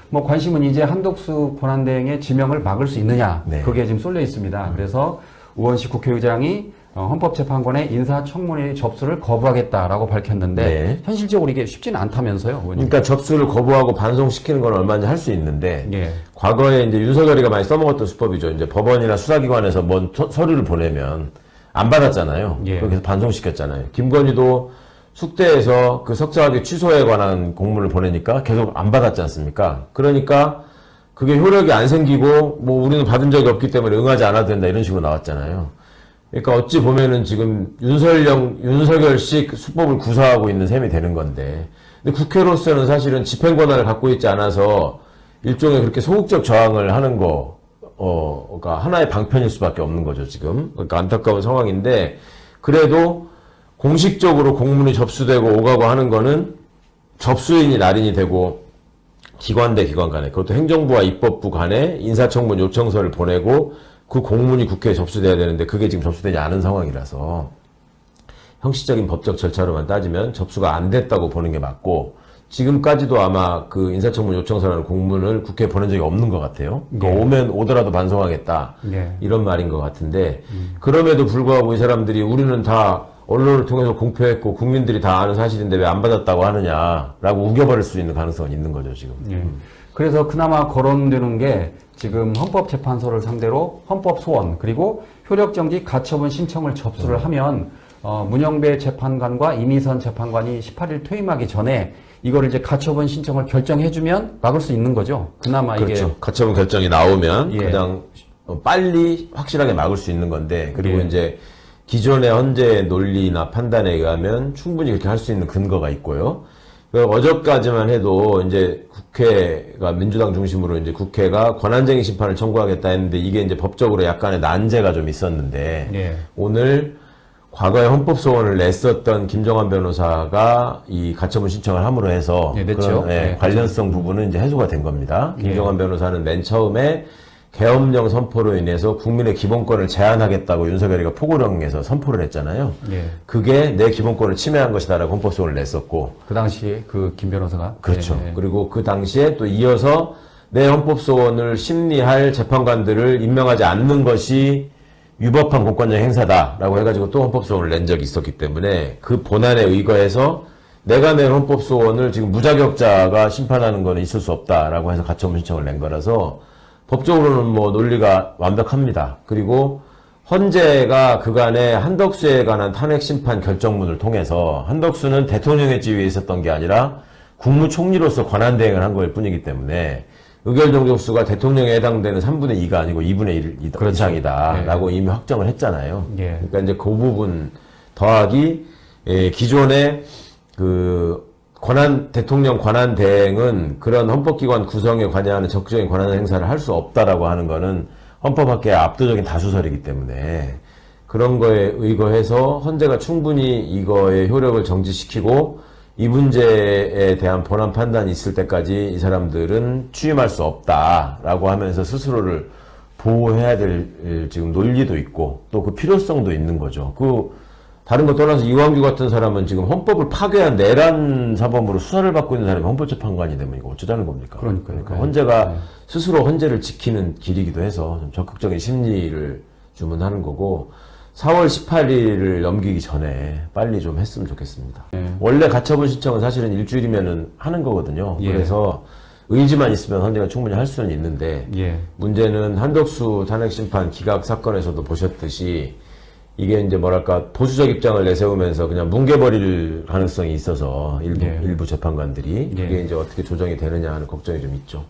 뭐 관심은 이제 한덕수 권한대행의 지명을 막을 수 있느냐. 네. 그게 지금 쏠려 있습니다. 그래서 우원식 국회의장이 헌법재판관의 인사청문회 접수를 거부하겠다라고 밝혔는데 네. 현실적으로 이게 쉽지는 않다면서요, 의원님. 그러니까 접수를 거부하고 반송시키는 건 얼마든지 할 수 있는데 예. 과거에 이제 윤석열이가 많이 써먹었던 수법이죠. 이제 법원이나 수사기관에서 뭔 서류를 보내면 안 받았잖아요. 예. 그렇게 해서 반송시켰잖아요. 김건희도 숙대에서 그 석사학위 취소에 관한 공문을 보내니까 계속 안 받았지 않습니까? 그러니까 그게 효력이 안 생기고 뭐 우리는 받은 적이 없기 때문에 응하지 않아도 된다 이런 식으로 나왔잖아요. 그러니까 어찌 보면은 지금 윤석열식 수법을 구사하고 있는 셈이 되는 건데, 근데 국회로서는 사실은 집행 권한을 갖고 있지 않아서 일종의 그렇게 소극적 저항을 하는 그러니까 하나의 방편일 수밖에 없는 거죠, 지금. 그러니까 안타까운 상황인데, 그래도 공식적으로 공문이 접수되고 오가고 하는 거는 접수인이 날인이 되고, 기관 대 기관 간에, 그것도 행정부와 입법부 간에 인사청문 요청서를 보내고, 그 공문이 국회에 접수돼야 되는데 그게 지금 접수되지 않은 상황이라서 형식적인 법적 절차로만 따지면 접수가 안 됐다고 보는 게 맞고, 지금까지도 아마 그 인사청문 요청서라는 공문을 국회에 보낸 적이 없는 것 같아요. 그러니까 오면 오더라도 반송하겠다. 이런 말인 것 같은데, 그럼에도 불구하고 이 사람들이 우리는 다 언론을 통해서 공표했고 국민들이 다 아는 사실인데 왜 안 받았다고 하느냐라고 우겨버릴 수 있는 가능성은 있는 거죠, 지금. 그래서 그나마 거론되는 게 지금 헌법재판소를 상대로 헌법소원 그리고 효력정지 가처분 신청을 접수를 하면 문영배 재판관과 이미선 재판관이 18일 퇴임하기 전에 이거를 이제 가처분 신청을 결정해주면 막을 수 있는 거죠. 그나마 그렇죠. 이게 가처분 결정이 나오면 예. 가장 빨리 확실하게 막을 수 있는 건데, 그리고 예. 이제 기존의 헌재의 논리나 판단에 의하면 충분히 그렇게 할 수 있는 근거가 있고요. 어저까지만 해도 이제 국회가 민주당 중심으로 이제 국회가 권한쟁의 심판을 청구하겠다 했는데 이게 이제 법적으로 약간의 난제가 좀 있었는데, 예. 오늘 과거에 헌법소원을 냈었던 김정환 변호사가 이 가처분 신청을 함으로 해서 예, 냈죠. 그런, 예, 관련성 부분은 이제 해소가 된 겁니다. 예. 김정환 변호사는 맨 처음에 계엄령 선포로 인해서 국민의 기본권을 제한하겠다고 윤석열이가 포고령에서 선포를 했잖아요. 예. 그게 내 기본권을 침해한 것이다라고 헌법소원을 냈었고, 그 당시에 그 김 변호사가 그렇죠. 예. 그리고 그 당시에 또 이어서 내 헌법소원을 심리할 재판관들을 임명하지 않는 것이 위법한 공권력 행사다라고 해가지고 또 헌법소원을 낸 적이 있었기 때문에 그 본안에 의거해서 내가 낸 헌법소원을 지금 무자격자가 심판하는 거는 있을 수 없다라고 해서 가처분 신청을 낸 거라서 법적으로는 뭐 논리가 완벽합니다. 그리고 헌재가 그간에 한덕수에 관한 탄핵 심판 결정문을 통해서 한덕수는 대통령의 지위에 있었던 게 아니라 국무총리로서 권한대행을 한 거일 뿐이기 때문에 의결 정족수가 대통령에 해당되는 3분의 2가 아니고 2분의 1 그렇죠. 이상이다라고 이미 확정을 했잖아요. 예. 그러니까 이제 그 부분 더하기 기존의 그 대통령 권한 대행은 그런 헌법기관 구성에 관여하는 적극적인 권한 행사를 할 수 없다라고 하는 거는 헌법학계의 압도적인 다수설이기 때문에 그런 거에 의거해서 헌재가 충분히 이거의 효력을 정지시키고 이 문제에 대한 본안 판단이 있을 때까지 이 사람들은 취임할 수 없다라고 하면서 스스로를 보호해야 될 지금 논리도 있고 또 그 필요성도 있는 거죠. 다른 거 떠나서 이완규 같은 사람은 지금 헌법을 파괴한 내란 사범으로 수사를 받고 있는 사람이 헌법재판관이 되면 이거 어쩌자는 겁니까? 그러니까요. 그러니까 헌재가 스스로 헌재를 지키는 길이기도 해서 좀 적극적인 심리를 주문하는 거고, 4월 18일을 넘기기 전에 빨리 좀 했으면 좋겠습니다. 원래 가처분 신청은 사실은 일주일이면은 하는 거거든요. 예. 그래서 의지만 있으면 헌재가 충분히 할 수는 있는데, 예. 문제는 한덕수 탄핵심판 기각 사건에서도 보셨듯이 이게 이제 뭐랄까 보수적 입장을 내세우면서 그냥 뭉개버릴 가능성이 있어서 일부 재판관들이 그게 이제 어떻게 조정이 되느냐 하는 걱정이 좀 있죠.